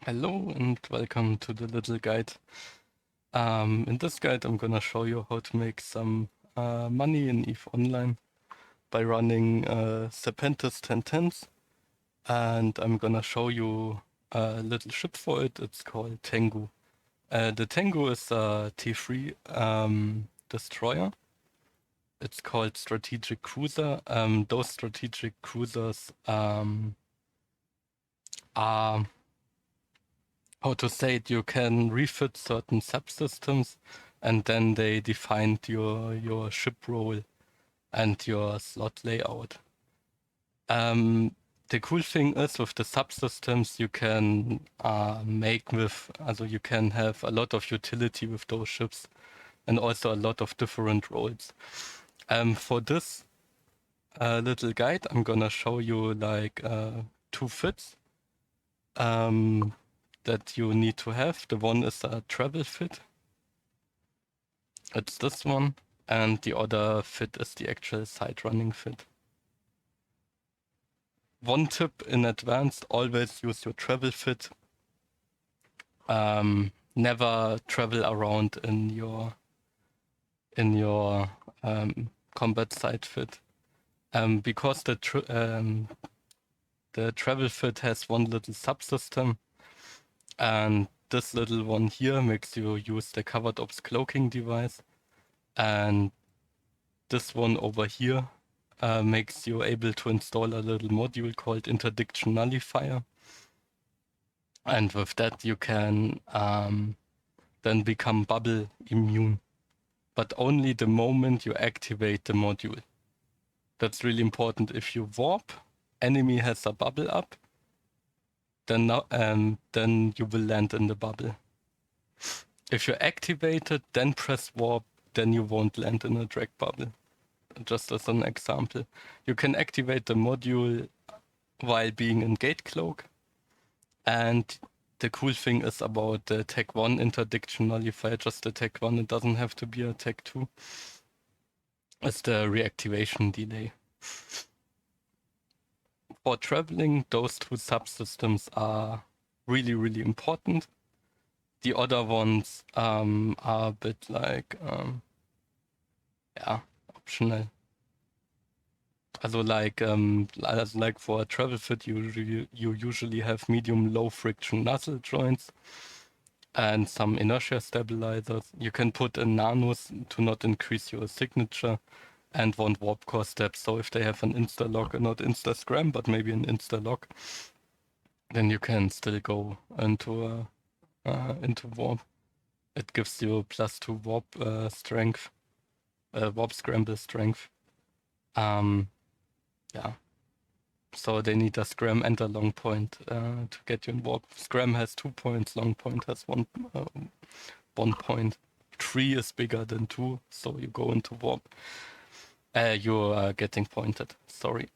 Hello and welcome to the little guide. In this guide I'm gonna show you how to make some money in EVE Online by running Serpentis 1010s, and I'm gonna show you a little ship for it. It's called Tengu. The Tengu is a T3 destroyer. It's called strategic cruiser. Those strategic cruisers are, how to say it, you can refit certain subsystems and then they defined your ship role and your slot layout. The cool thing is with the subsystems you can you can have a lot of utility with those ships and also a lot of different roles. For this little guide, I'm gonna show you like two fits that you need to have. The one is a travel fit. It's this one, and the other fit is the actual side running fit. One tip in advance, always use your travel fit. Never travel around in your combat side fit. Because the travel fit has one little subsystem, and this little one here makes you use the covered ops cloaking device, and this one over here makes you able to install a little module called interdiction nullifier, and with that you can then become bubble immune, but only the moment you activate the module. That's really important. If you warp, enemy has a bubble up, then you will land in the bubble. If you activate it, then press warp, then you won't land in a drag bubble. Just as an example, you can activate the module while being in gate cloak, and the cool thing is about the tech 1 interdiction nullifier, just the tech 1, it doesn't have to be a tech 2. It's the reactivation delay. For traveling, those two subsystems are really important. The other ones are a bit like, optional. Also like for a travel fit, you usually have medium low friction nozzle joints and some inertia stabilizers. You can put in nanos to not increase your signature and one warp core step. So if they have an insta lock, not insta scram, but maybe an insta lock, then you can still go into warp. It gives you +2 warp strength, warp scramble strength. Yeah. So they need a scram and a long point to get you in warp. Scram has 2 points, long point has 1 point. 3 is bigger than 2, so you go into warp. You are getting pointed, sorry.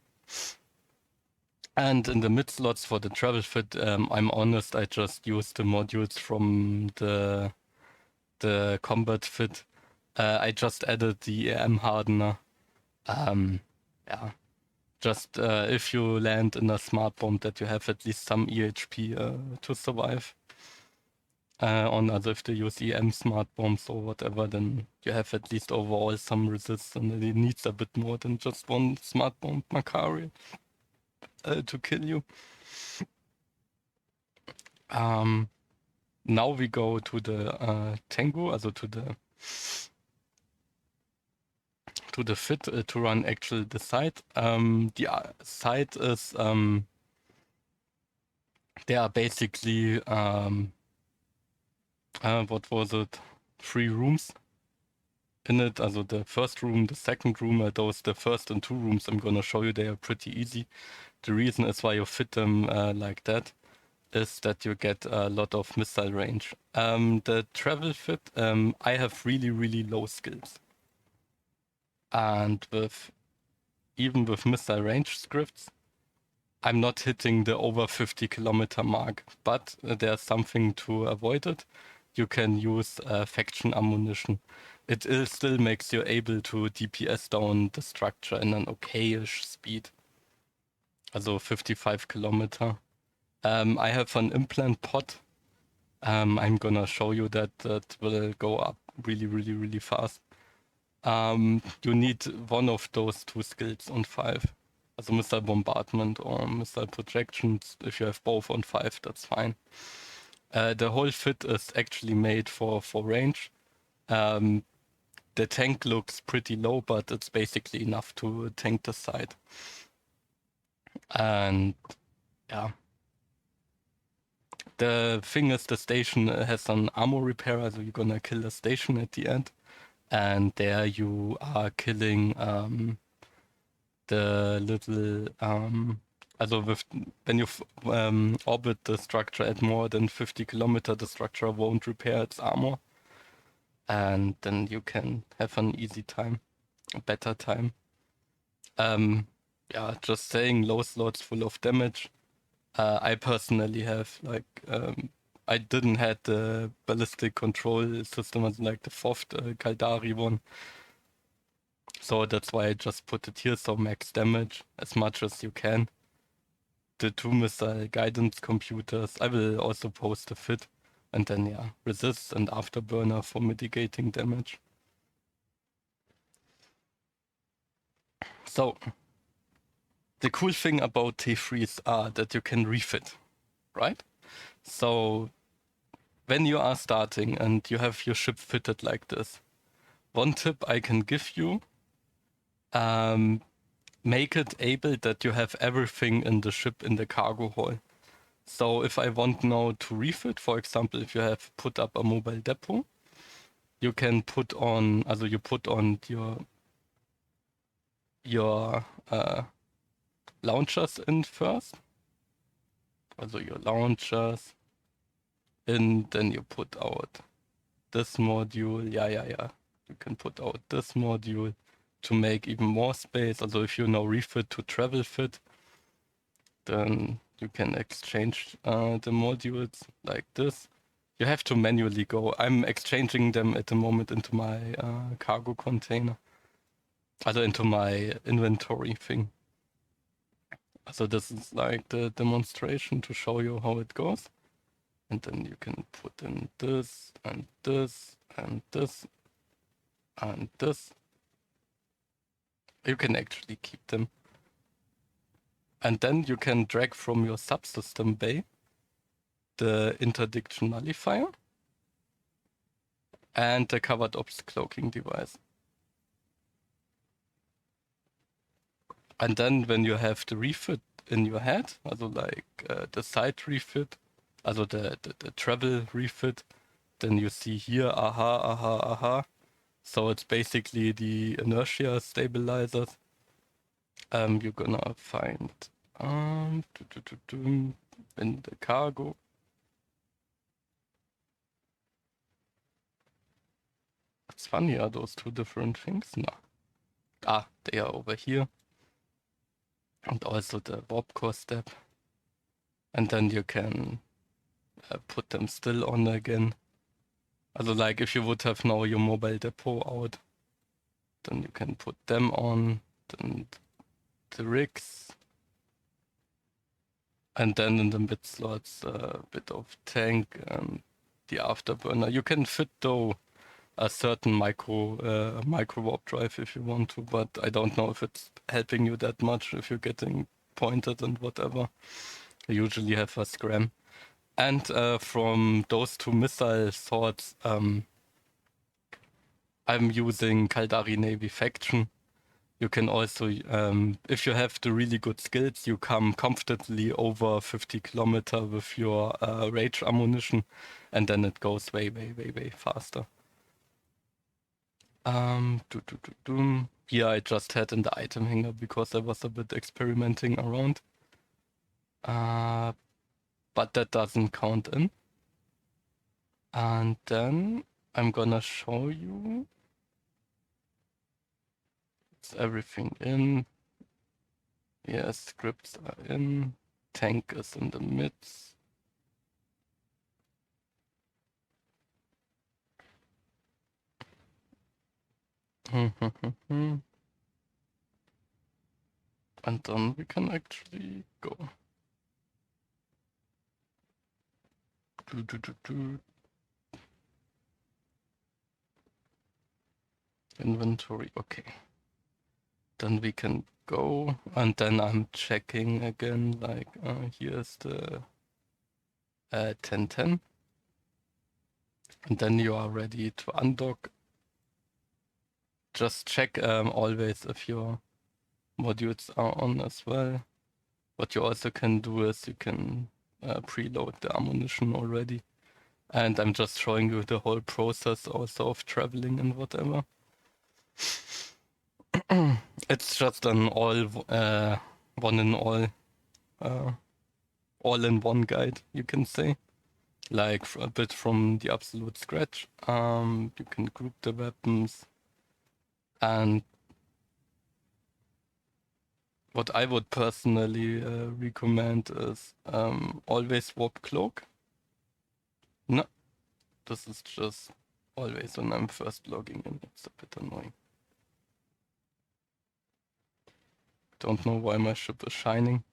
And in the mid slots for the travel fit, I'm honest, I just used the modules from the combat fit. I just added the Hardener. Yeah. Just if you land in a smart bomb, that you have at least some EHP to survive. If they use EM smart bombs or whatever, then you have at least overall some resist, and it needs a bit more than just one smart bomb Macari to kill you. Now we go to the Tengu, also to the fit to run actual the site. The site is there are basically what was it? 3 rooms in it. Also the first room, the second room, those the first and 2 rooms I'm gonna show you, they are pretty easy. The reason is why you fit them like that is that you get a lot of missile range. The travel fit, I have really low skills. And even with missile range scripts, I'm not hitting the over 50 kilometer mark, but there's something to avoid it. You can use faction ammunition. It still makes you able to DPS down the structure in an okayish speed. Also 55 kilometer. I have an implant pod. I'm gonna show you that will go up really, really, really fast. You need one of those two skills on 5. Also Missile Bombardment or Missile Projections. If you have both on 5, that's fine. The whole fit is actually made for range. The tank looks pretty low, but it's basically enough to tank the side. And yeah. The thing is, the station has an armor repair, so you're gonna kill the station at the end. And there you are killing the little also when you orbit the structure at more than 50 kilometers, the structure won't repair its armor, and then you can have an easy time, a better time. Yeah, just saying, low slots full of damage. I personally have like I didn't had the ballistic control system as like the fourth Caldari one. So that's why I just put it here, so max damage as much as you can. The 2 missile guidance computers, I will also post a fit. And then yeah, resist and afterburner for mitigating damage. So the cool thing about T3s are that you can refit, right? So when you are starting and you have your ship fitted like this, one tip I can give you, make it able that you have everything in the ship in the cargo hall. So if I want now to refit, for example, if you have put up a mobile depot, you can put on, also you put on your launchers in first. Also your launchers in, then you put out this module. Yeah. You can put out this module to make even more space. Also if you now refit to travel fit, then you can exchange the modules like this. You have to manually go. I'm exchanging them at the moment into my cargo container. Also into my inventory thing. So this is like the demonstration to show you how it goes. And then you can put in this and this and this and this. You can actually keep them. And then you can drag from your subsystem bay the interdiction nullifier and the covered ops cloaking device. And then when you have the refit in your head, also like the side refit, also the travel refit, then you see here, aha. So it's basically the inertia stabilizers. You're gonna find in the cargo. It's funny, are those two different things? No. They are over here. And also the warp core step. And then you can put them still on again. Also like if you would have now your mobile depot out, then you can put them on, then the rigs. And then in the mid slots, a bit of tank and the afterburner. You can fit though a certain micro warp drive if you want to, but I don't know if it's helping you that much if you're getting pointed and whatever. I usually have a scram. And from those two missile sorts, I'm using Caldari Navy Faction. You can also, if you have the really good skills, you come comfortably over 50 kilometers with your rage ammunition, and then it goes way faster. Here I just had in the item hanger because I was a bit experimenting around. But that doesn't count in. And then I'm gonna show you. It's everything in. Yes, scripts are in. Tank is in the midst. And then we can actually go. Inventory, okay. Then we can go, and then I'm checking again, like, here's the 1010. And then you are ready to undock. Just check always if your modules are on as well. What you also can do is you can preload the ammunition already. And I'm just showing you the whole process also of traveling and whatever. It's just an one in all in one guide, you can say. Like a bit from the absolute scratch. You can group the weapons, and what I would personally recommend is always warp cloak. No, this is just always when I'm first logging in. It's a bit annoying. Don't know why my ship is shining.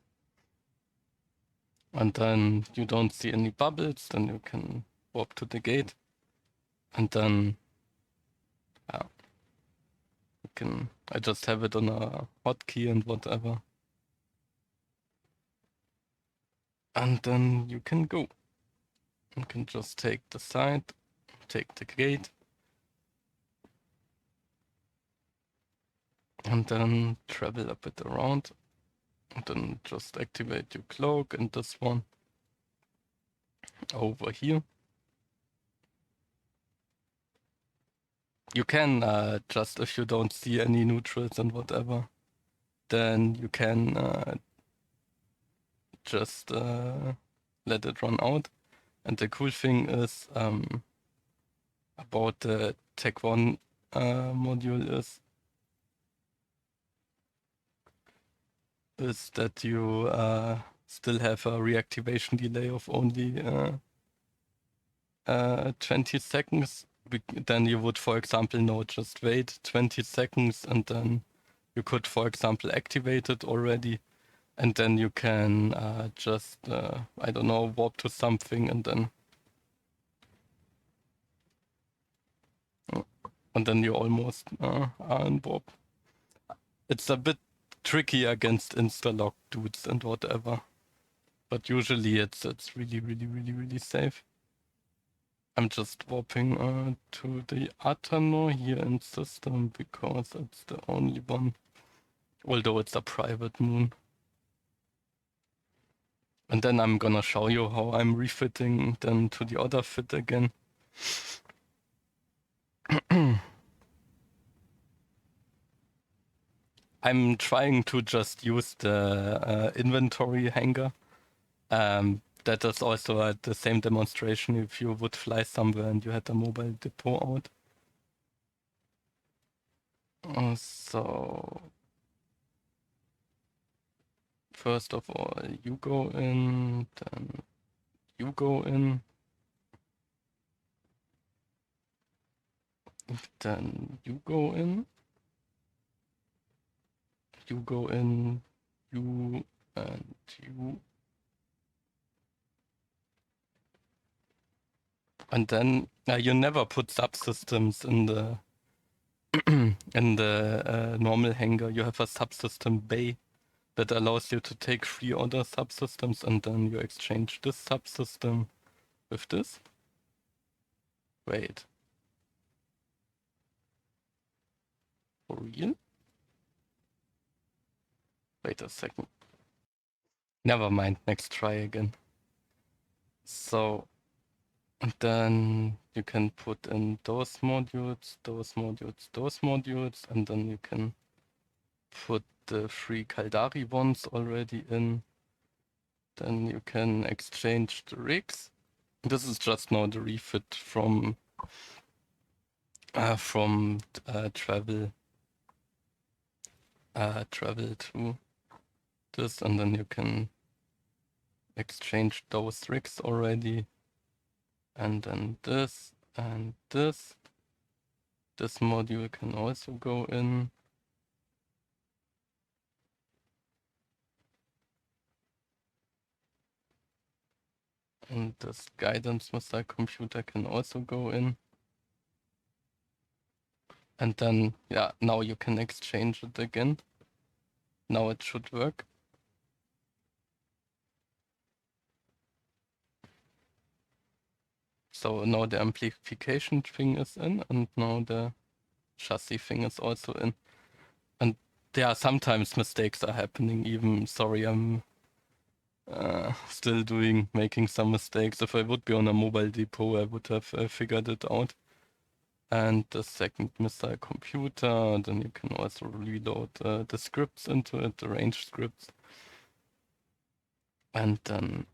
And then you don't see any bubbles, then you can warp to the gate. And then I just have it on a hotkey and whatever. And then you can go. You can just take the side, take the gate, and then travel a bit around. And then just activate your cloak and this one over here. You can just, if you don't see any neutrals and whatever, then you can just let it run out. And the cool thing is about the Tech 1 module is that you still have a reactivation delay of only 20 seconds. Then you would, for example, no, just wait 20 seconds and then you could, for example, activate it already. And then you can just, I don't know, warp to something and then you almost are in warp. It's a bit tricky against insta-lock dudes and whatever. But usually it's really safe. I'm just warping to the Hardener here in system because it's the only one. Although it's a private moon. And then I'm gonna show you how I'm refitting then to the other fit again. I'm trying to just use the inventory hanger. That is also the same demonstration if you would fly somewhere and you had a mobile depot out. So first of all, you go in, then you go in, then you go in, you go in, you and you. And then you never put subsystems in the in the normal hanger. You have a subsystem bay that allows you to take 3 other subsystems and then you exchange this subsystem with this. Wait. For real? Wait a second. Never mind, next try again. So, and then you can put in those modules, those modules, those modules, and then you can put the 3 Caldari ones already in. Then you can exchange the rigs. This is just now the refit from travel to this, and then you can exchange those rigs already, and then this and this. This module can also go in. And this guidance missile computer can also go in. And then, yeah, now you can exchange it again. Now it should work. So now the amplification thing is in, and now the chassis thing is also in. And yeah, sometimes mistakes are happening even. Sorry, I'm still making some mistakes. If I would be on a mobile depot, I would have figured it out. And the second missile computer, then you can also reload the scripts into it, the range scripts. And then,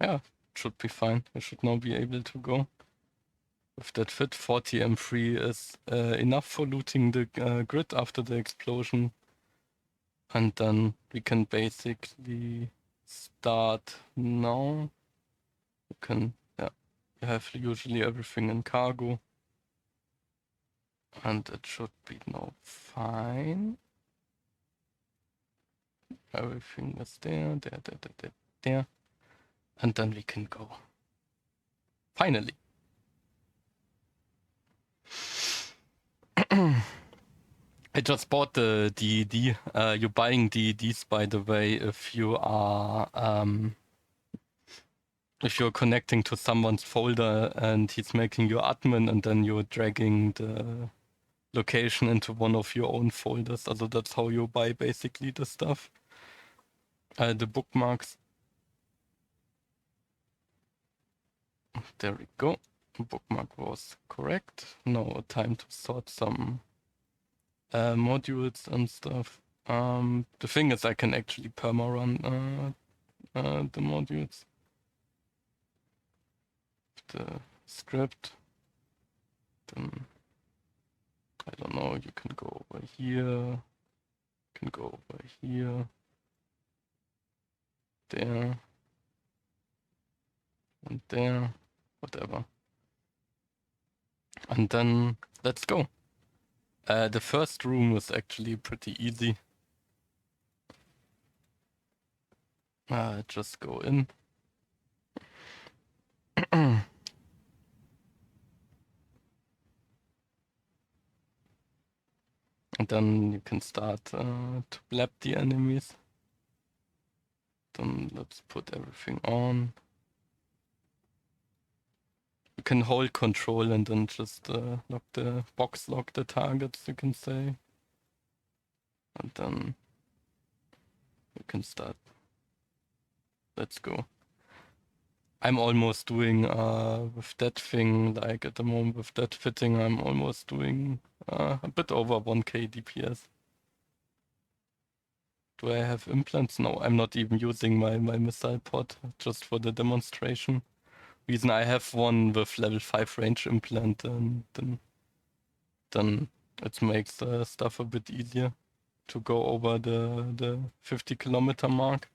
yeah, it should be fine. I should now be able to go. With that fit, 40 M3 is enough for looting the grid after the explosion. And then we can basically start now. You can, yeah, you have usually everything in cargo. And it should be now fine. Everything is there. And then we can go. Finally. I just bought the DED. You're buying DEDs, by the way, if you're connecting to someone's folder and he's making you admin, and then you're dragging the location into one of your own folders. Also that's how you buy basically the stuff. The bookmarks. There we go. Bookmark was correct. Now time to sort some modules and stuff. The thing is, I can actually perma-run the modules. The script. Then I don't know. You can go over here. You can go over here. There. And there. Whatever. And then let's go. The first room was actually pretty easy. Just go in. And then you can start to blab the enemies. Then let's put everything on. You can hold control and then just lock the targets, you can say. And then you can start. Let's go. I'm almost doing with that thing, like at the moment with that fitting, I'm almost doing a bit over 1k DPS. Do I have implants? No, I'm not even using my missile pod, just for the demonstration. Reason I have one with level 5 range implant, and then it makes stuff a bit easier to go over the 50-kilometer mark.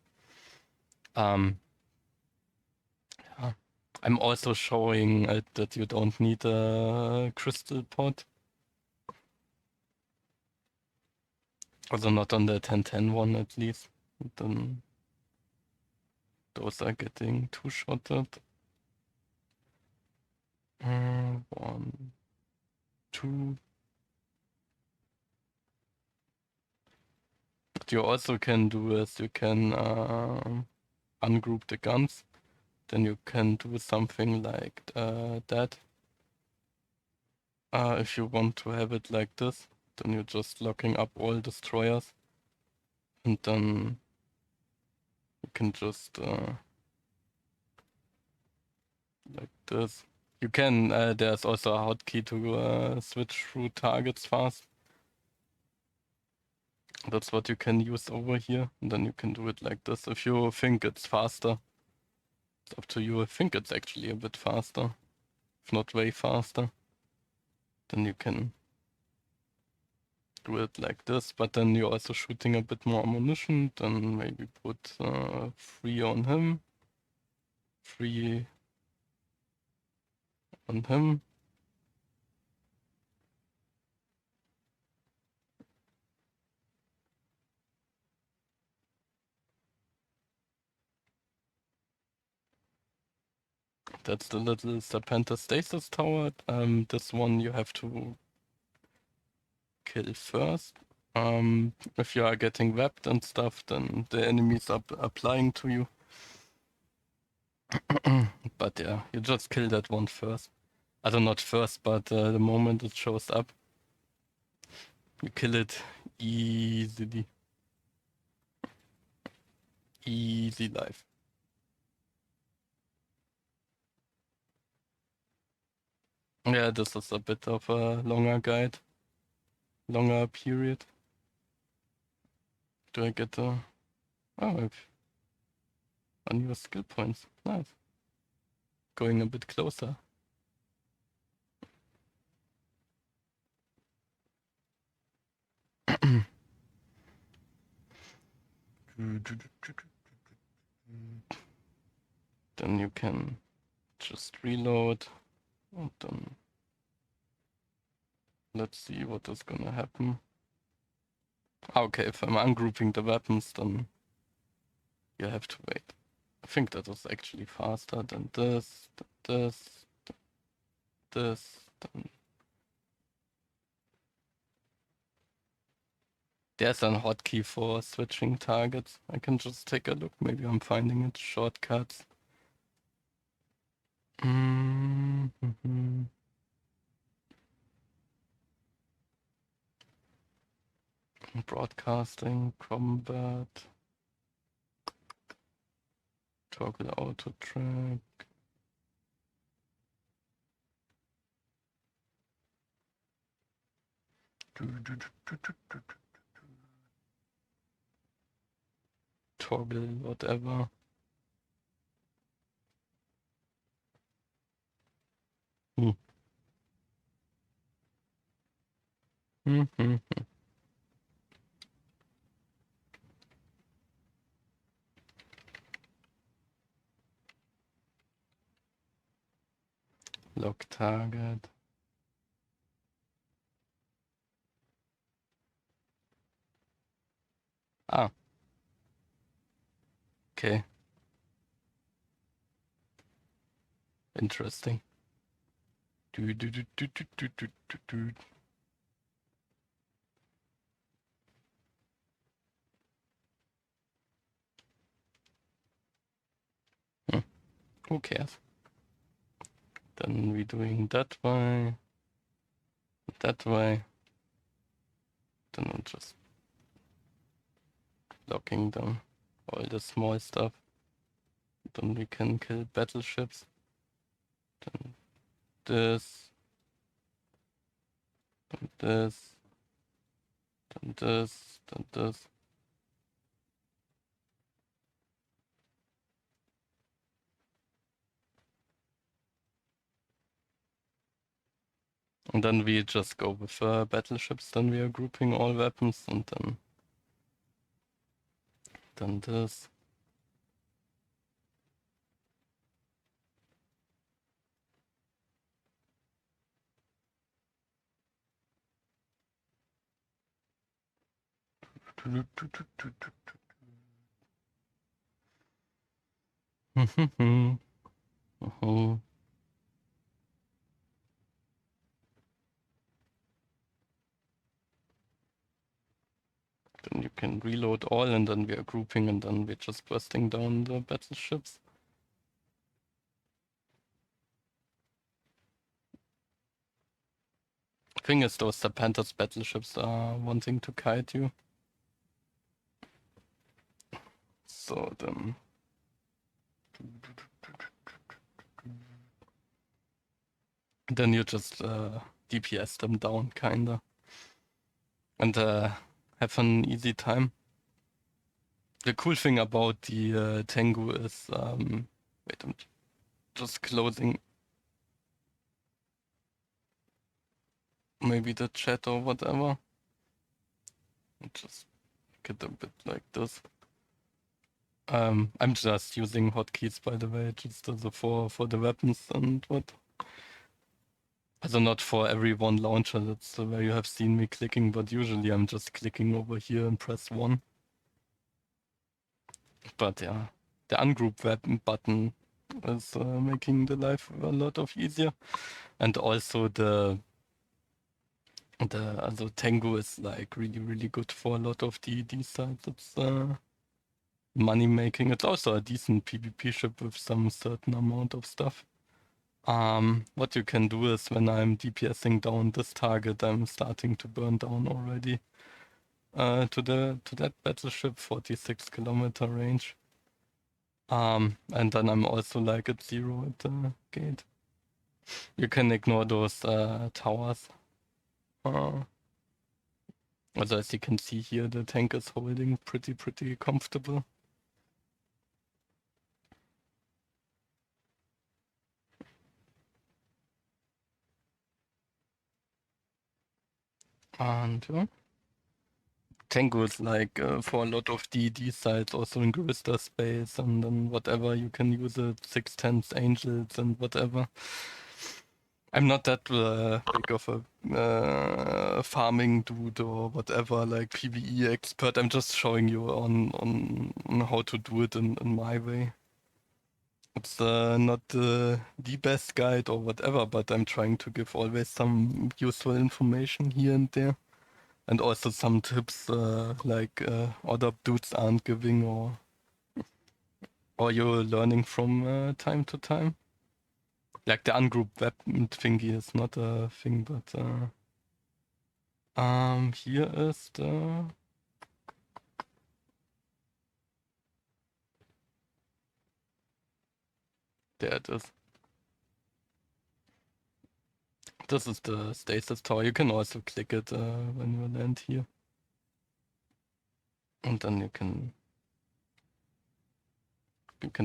Yeah. I'm also showing that you don't need a crystal pod. Also not on the 1010 one at least. Then those are getting two-shotted. 1, 2. What you also can do is you can ungroup the guns. Then you can do something like that. If you want to have it like this, then you're just locking up all destroyers. And then you can just like this. You can, there's also a hotkey to switch through targets fast. That's what you can use over here. And then you can do it like this if you think it's faster. It's up to you. I think it's actually a bit faster, if not way faster. Then you can do it like this, but then you're also shooting a bit more ammunition. Then maybe put 3 on him, 3 on him. That's the little Serpentis stasis tower. This one you have to kill first. If you are getting webbed and stuff, then the enemies are applying to you. But yeah, you just kill that one first. Also not first, but the moment it shows up, you kill it easily. Easy life. Yeah, this is a bit of a longer guide. Longer period. Do I get the... Oh, I've unused skill points. Nice. Going a bit closer. Then you can just reload. And then let's see what is gonna happen. Okay, if I'm ungrouping the weapons, then you have to wait. I think that is actually faster than this, this, this, then... There's an hotkey for switching targets. I can just take a look. Maybe I'm finding it. Shortcuts. Broadcasting, combat, toggle auto track. Toggle whatever. Lock target. Ah. Okay. Interesting. Who cares? Then we're doing that way. That way. Then I'm just locking down all the small stuff. Then we can kill battleships. Then this. Then this. Then this. Then this. And then we just go with battleships, then we are grouping all weapons, and then this. Then you can reload all, and then we are grouping, and then we're just bursting down the battleships. Thing is, those Serpentis battleships are wanting to kite you. So then you just DPS them down, kinda. And have an easy time. The cool thing about the Tengu is, wait, I'm just closing maybe the chat or whatever. Just get a bit like this. I'm just using hotkeys, by the way, just as for the weapons and what. Also not for every one launcher, that's where you have seen me clicking, but usually I'm just clicking over here and press 1. But yeah, the ungroup weapon button is making the life a lot of easier. And also the also Tengu is like really good for a lot of the sides. It's money making. It's also a decent PvP ship with some certain amount of stuff. What you can do is when I'm DPSing down this target, I'm starting to burn down already to that battleship, 46-kilometer range. And then I'm also like at 0 at the gate. You can ignore those towers. Also as you can see here, the tank is holding pretty comfortable. And yeah. Tengu is like for a lot of DD sites, also in Grista space, and then whatever you can use it, 6/10 angels and whatever. I'm not that big of a farming dude or whatever, like PvE expert. I'm just showing you on how to do it in my way. It's not the best guide or whatever, but I'm trying to give always some useful information here and there. And also some tips like other dudes aren't giving or you're learning from time to time. Like the ungrouped weapon thingy is not a thing, but here is the there it is. This is the stasis tower. You can also click it when you land here. And then you can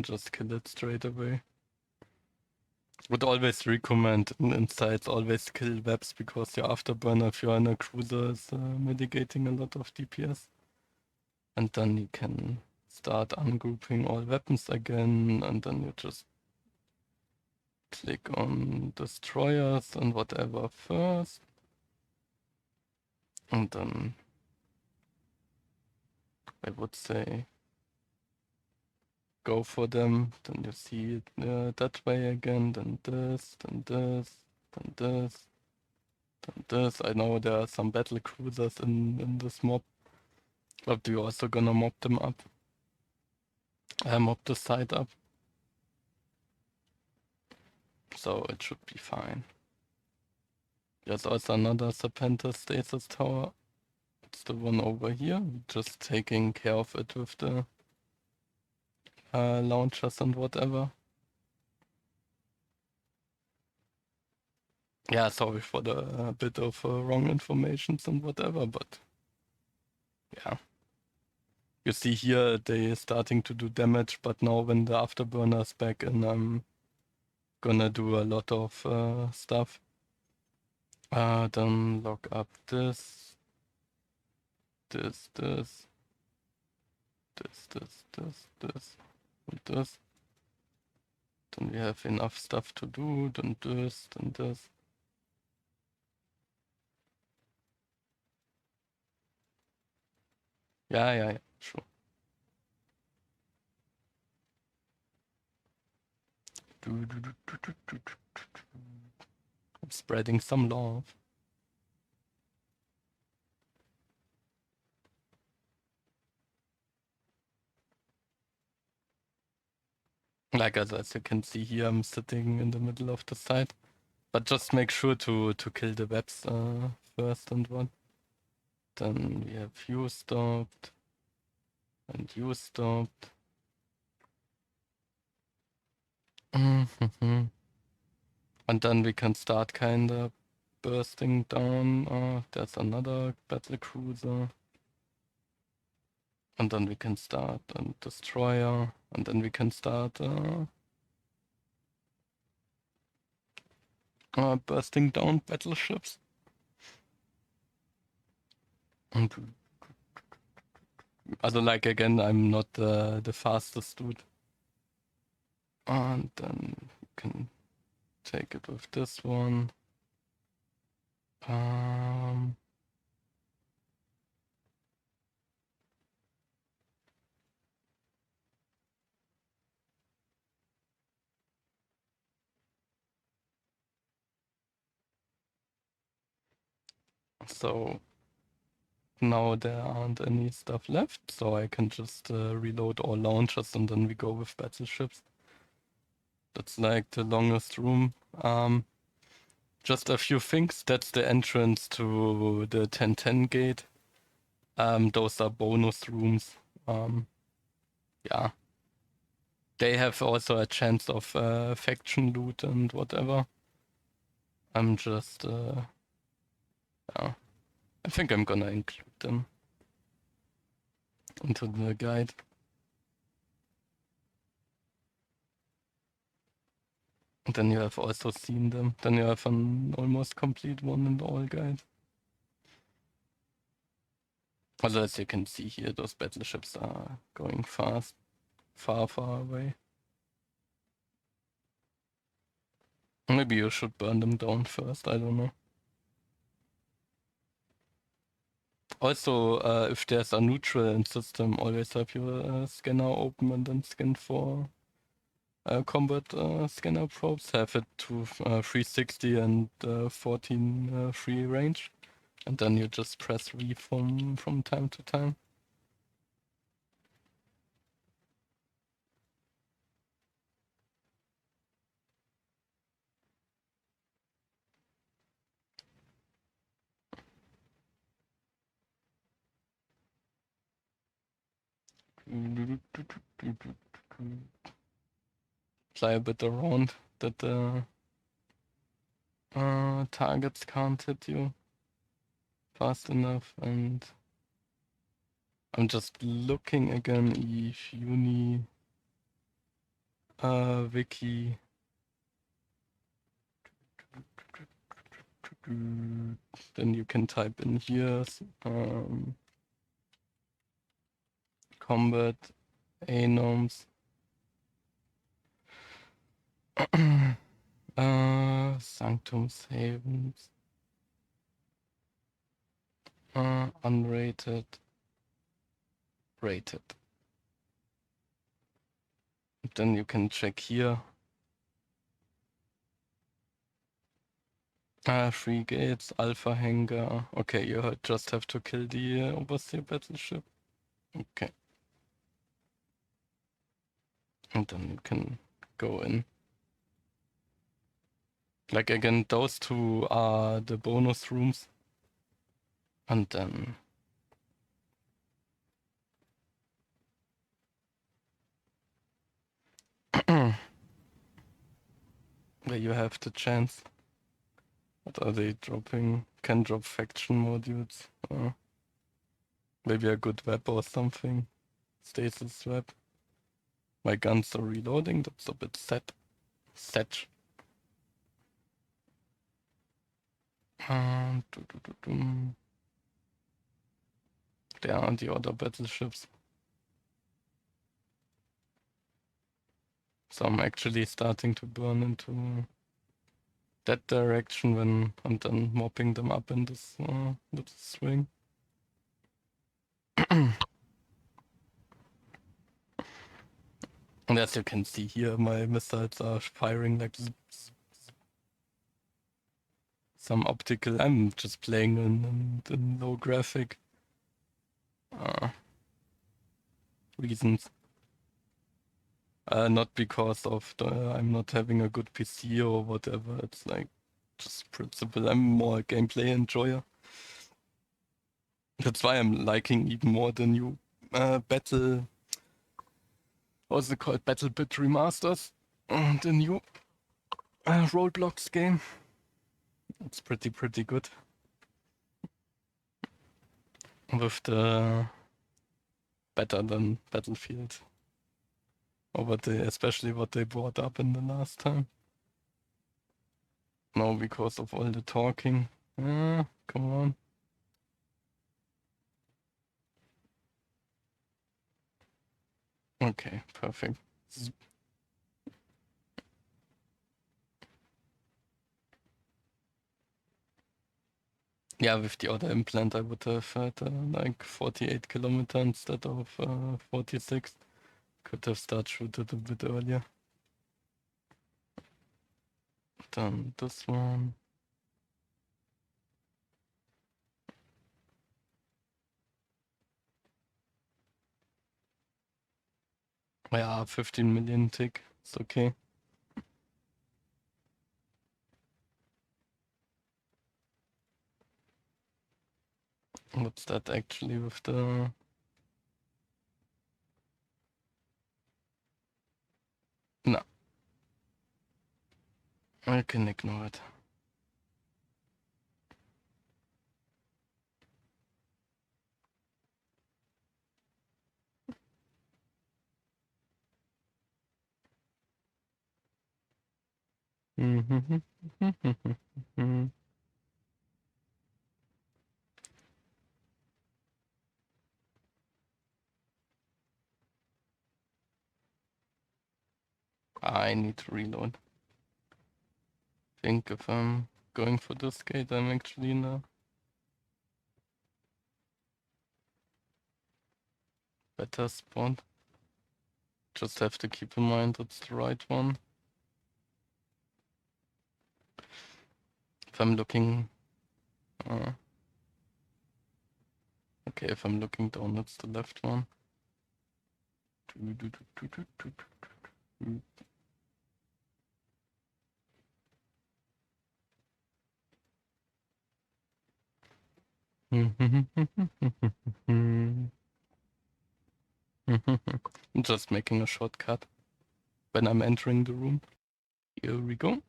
just kill it straight away. Would always recommend in sites always kill webs because your afterburner if you're in a cruiser is mitigating a lot of DPS. And then you can start ungrouping all weapons again, and then you just click on destroyers and whatever first. And then I would say go for them, then you see it that way again, then this, then this, then this, then this. I know there are some battle cruisers in this mob, but you're also gonna mob them up. Mob the side up. So it should be fine. There's also another Serpentis stasis tower. It's the one over here. Just taking care of it with the launchers and whatever. Yeah, sorry for the bit of wrong information and whatever, but yeah. You see here they starting to do damage, but now when the afterburner's back and I'm gonna do a lot of stuff. Then lock up this, and this. Then we have enough stuff to do, then this, then this. Yeah, sure. I'm spreading some love. Like as you can see here, I'm sitting in the middle of the site. But just make sure to kill the webs first and what. Then we have you stopped. And you stopped. And then we can start kinda bursting down. There's another battle cruiser. And then we can start a destroyer. And then we can start bursting down battleships. Also like again, I'm not the fastest dude. And then you can take it with this one. So now there aren't any stuff left, so I can just reload all launchers and then we go with battleships. That's like the longest room. Just a few things. That's the entrance to the 1010 gate. Those are bonus rooms. Yeah. They have also a chance of faction loot and whatever. I'm just, yeah. I think I'm gonna include them into the guide. And then you have also seen them. Then you have an almost complete one in the all guide. Also, as you can see here, those battleships are going fast, far away. Maybe you should burn them down first, I don't know. Also, if there's a neutral in system, always have your scanner open and then scan for combat scanner probes. Have it to 360 and 14 free range. And then you just press V from time to time. Fly a bit around that the targets can't hit you fast enough, and I'm just looking again if Uni wiki. Then you can type in here combat anoms. Sanctum's Havens. Unrated. Rated. Then you can check here. Free gates, Alpha Hangar. Okay, you just have to kill the overseer battleship. Okay. And then you can go in. Like again, those two are the bonus rooms. And then where you have the chance. What are they dropping? Can drop faction modules. Maybe a good web or something. Stasis web. My guns are reloading, that's a bit sad. Set. There are the other battleships. So I'm actually starting to burn into that direction when I'm then mopping them up in this little swing. And as you can see here, my missiles are firing like some optical. I'm just playing in low graphic reasons. Not because of I'm not having a good PC or whatever. It's like just principle. I'm more a gameplay enjoyer. That's why I'm liking even more the new battle. What's it called? Battle Bit remasters. The new Roadblocks game. It's pretty good. With the better than Battlefield. Or especially what they brought up in the last time. No, because of all the talking. Come on. Okay, perfect. Yeah, with the other implant, I would have had like 48 kilometers instead of 46. Could have started shooting a bit earlier. Then this one. Yeah, 15 million tick. It's okay. What's that actually with the... No. I can ignore it. I need to reload. I think if I'm going for this gate, I'm actually in a better spot. Just have to keep in mind it's the right one. If I'm looking... okay, if I'm looking down, it's the left one. I'm just making a shortcut when I'm entering the room. Here we go.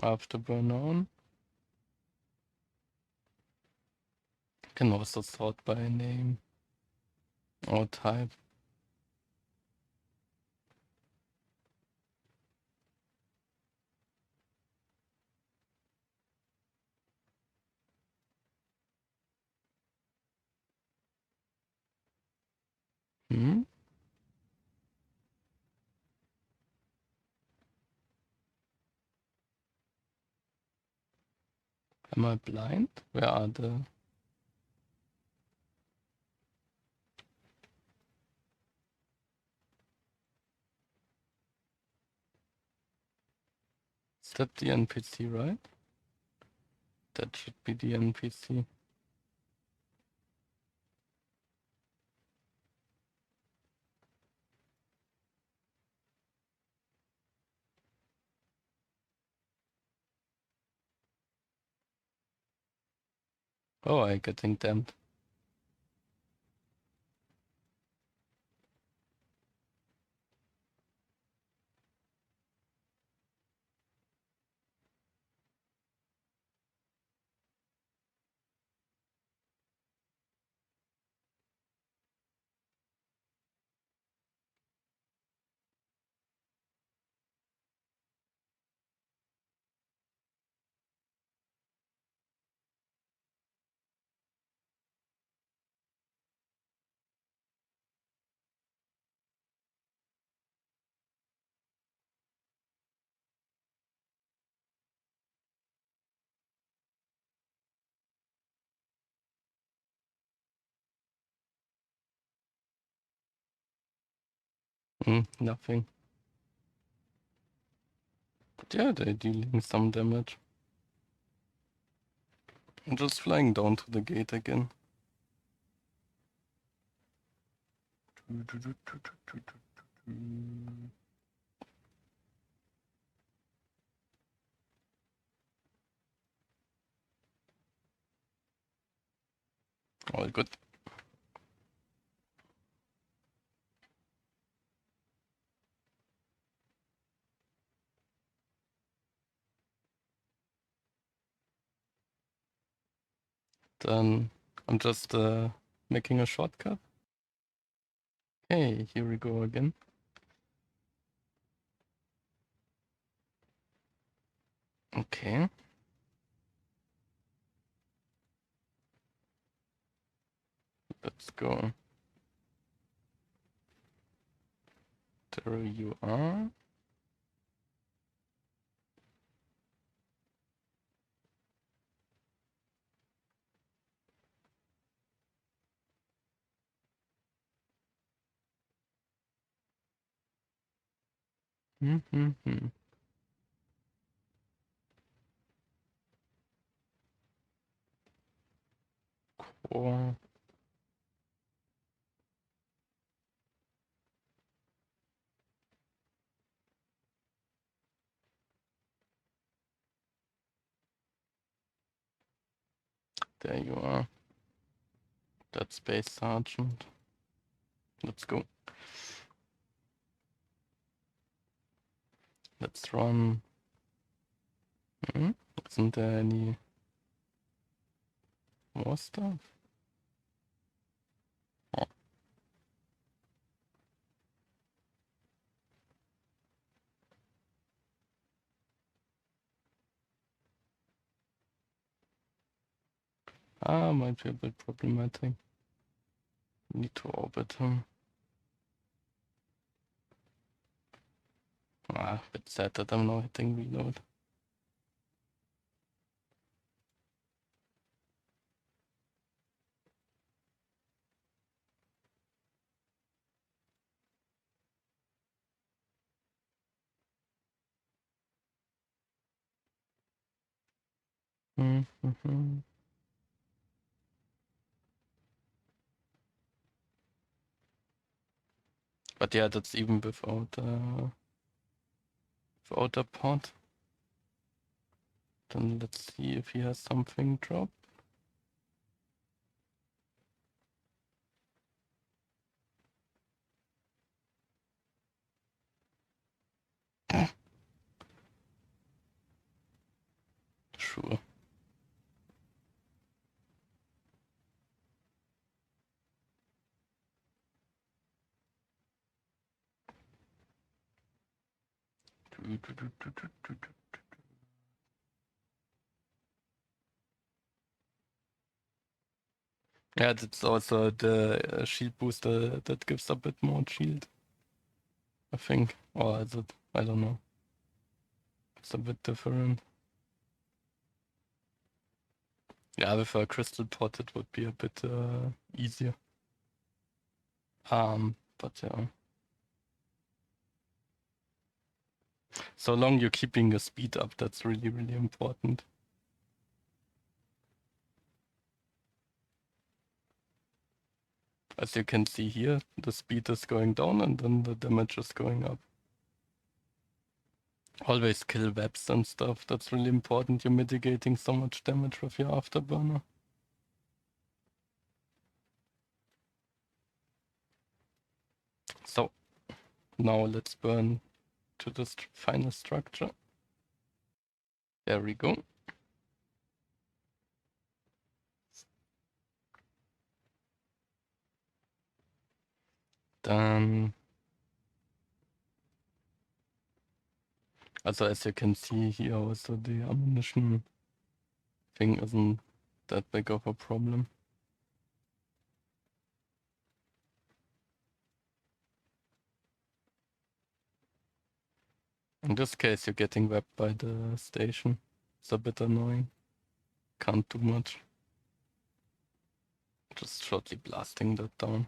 Afterburner on. Can also sort by name or type. Hmm? Am I blind? Where are the... Is that the NPC, right? That should be the NPC. Oh, I'm getting damned. Nothing. But yeah, they're dealing some damage. I'm just flying down to the gate again. All good. Then I'm just making a shortcut. Hey, here we go again. Okay. Let's go. There you are. Mm-hmm. Cool. There you are. That's Space Sergeant. Let's go. Let's run. Isn't there any more stuff? Oh. Might be a bit problematic. Need to orbit him. Bit sad that I'm not hitting reload. Mm-hmm. But yeah, that's even without a pod. Then let's see if he has something drop. Sure. Yeah, that's also the shield booster that gives a bit more shield, I think. Or is it? I don't know. It's a bit different. Yeah, with a crystal pot it would be a bit easier. But yeah. So long you're keeping your speed up, that's really, really important. As you can see here, the speed is going down and then the damage is going up. Always kill webs and stuff, that's really important. You're mitigating so much damage with your Afterburner. So, now let's burn to this final structure. There we go. Then, also as you can see here, also the ammunition thing isn't that big of a problem. In this case, you're getting whacked by the station. It's a bit annoying. Can't do much. Just shortly blasting that down.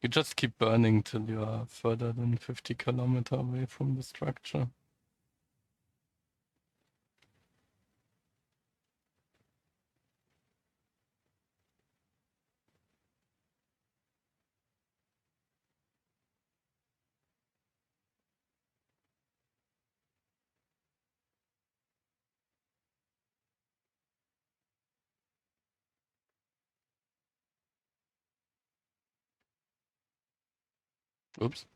You just keep burning till you are further than 50 kilometers away from the structure. Oops.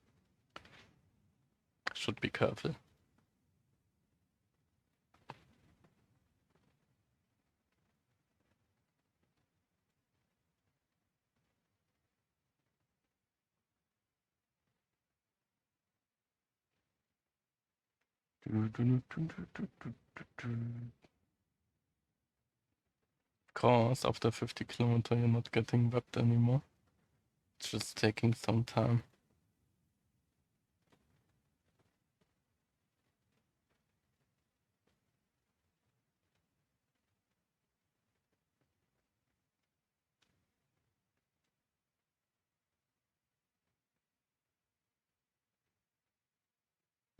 Should be careful. Cause after 50 kilometers you're not getting wrapped anymore. It's just taking some time.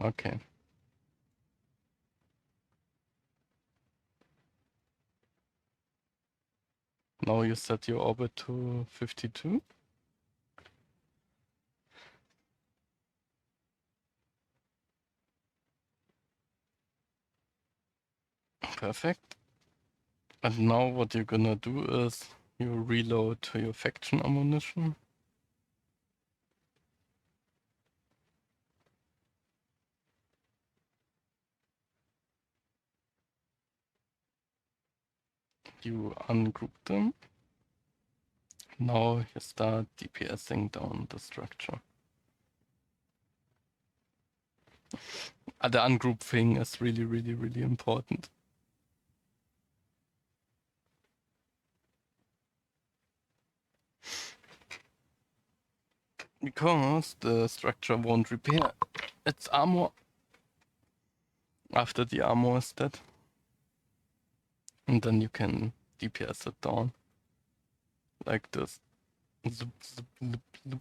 Okay. Now you set your orbit to 52. Perfect. And now what you're gonna do is you reload to your faction ammunition. You ungroup them. Now you start DPSing down the structure. The ungroup thing is really, really, really important. Because the structure won't repair its armor after the armor is dead. And then you can DPS it down like this. Zoop, zoop, loop, loop.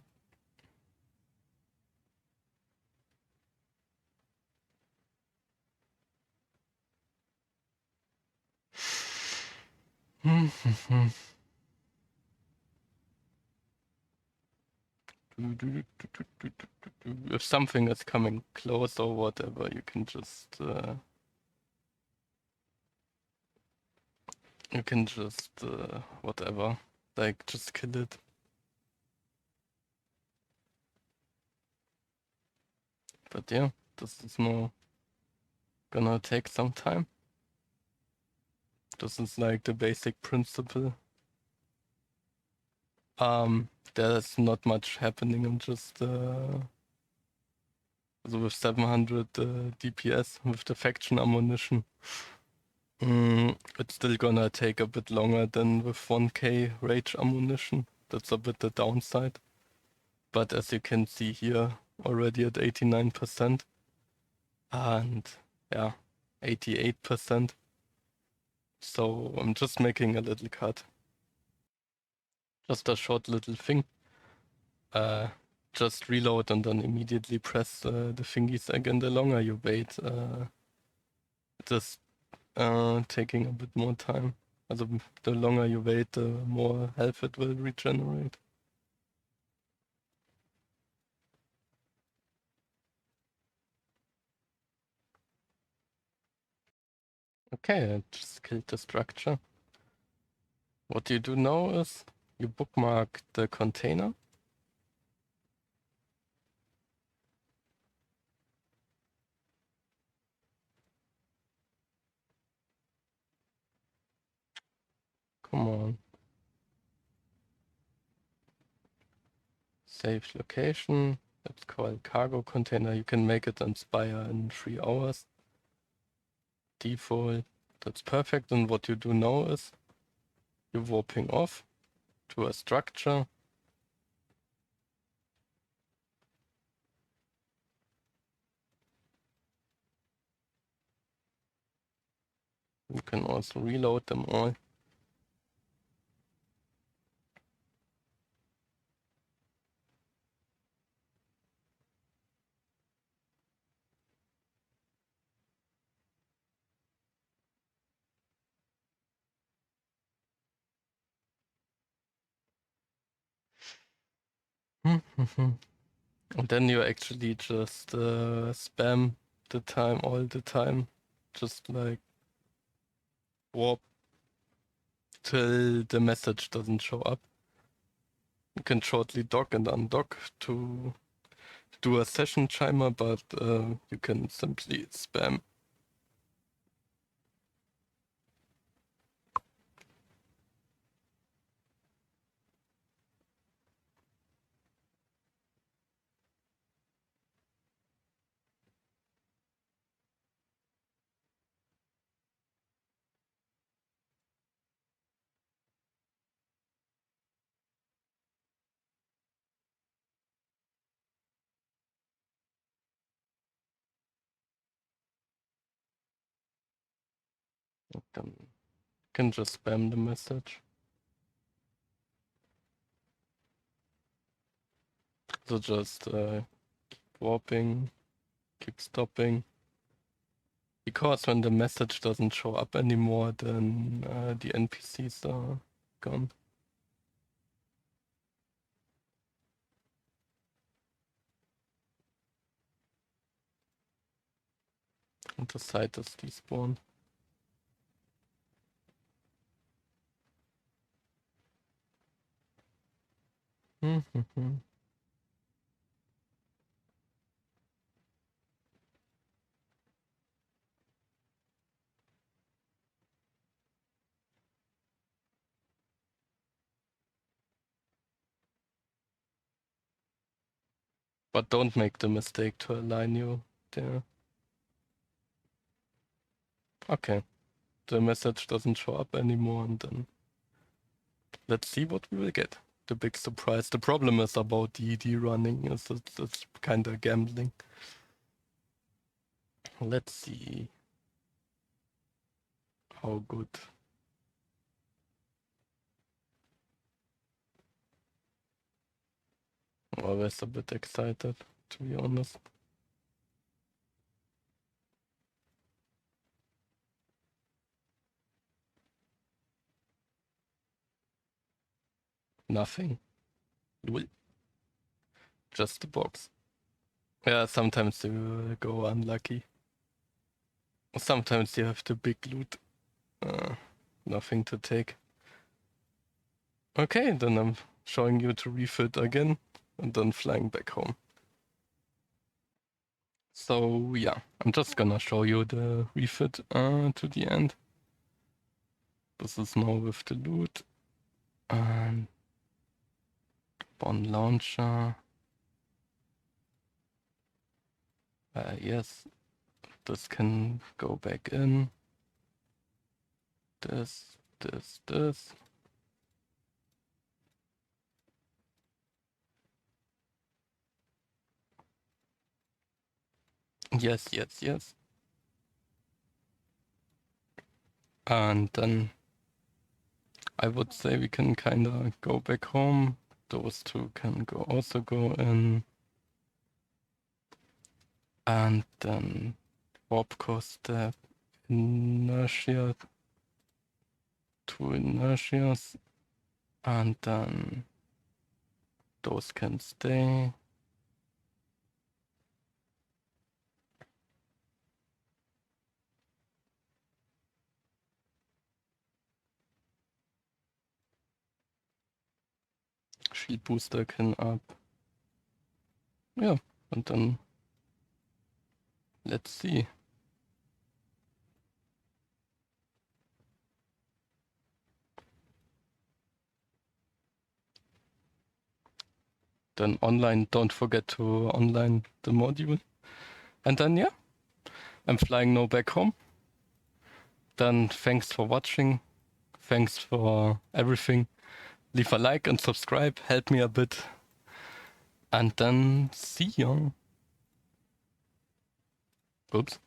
If something is coming close or whatever, you can just whatever, like just kill it. But yeah, this is more gonna take some time. This is like the basic principle. There's not much happening. I'm just so with 700 DPS with the faction ammunition. It's still gonna take a bit longer than with 1k rage ammunition. That's a bit the downside. But as you can see here, already at 89%. And yeah, 88%. So I'm just making a little cut. Just a short little thing. Just reload and then immediately press the thingies again. The longer you wait, just taking a bit more time. Also, the longer you wait, the more health it will regenerate. Okay, I just killed the structure. What you do now is you bookmark the container. Come on. Save location. It's called cargo container. You can make it inspire in 3 hours. Default. That's perfect. And what you do now is you're warping off to a structure. You can also reload them all. And then you actually just spam the time all the time. Just like warp till the message doesn't show up. You can shortly dock and undock to do a session chimer, but you can simply spam. Then you can just spam the message. So just warping Keep stopping. Because when the message doesn't show up anymore, then the NPCs are gone. And the site is despawned. But don't make the mistake to align you there. Okay. The message doesn't show up anymore, and then let's see what we will get. The big surprise. The problem is about the ED running, is it's kinda gambling. Let's see how good. Always a bit excited, to be honest. Nothing. Just a box. Yeah, sometimes you go unlucky. Sometimes you have the big loot. Nothing to take. Okay, then I'm showing you to refit again and then flying back home. So yeah, I'm just gonna show you the refit to the end. This is now with the loot. And bomb launcher. Yes, this can go back in. This. Yes. And then I would say we can kinda go back home. Those two can also go in. And then warp cost step, inertia, two inertias, and then those can stay. Shield booster can up. Yeah, and then let's see. Then online, don't forget to online the module. And then yeah, I'm flying now back home. Then thanks for watching. Thanks for everything. Leave a like and subscribe, help me a bit. And then see ya. Oops.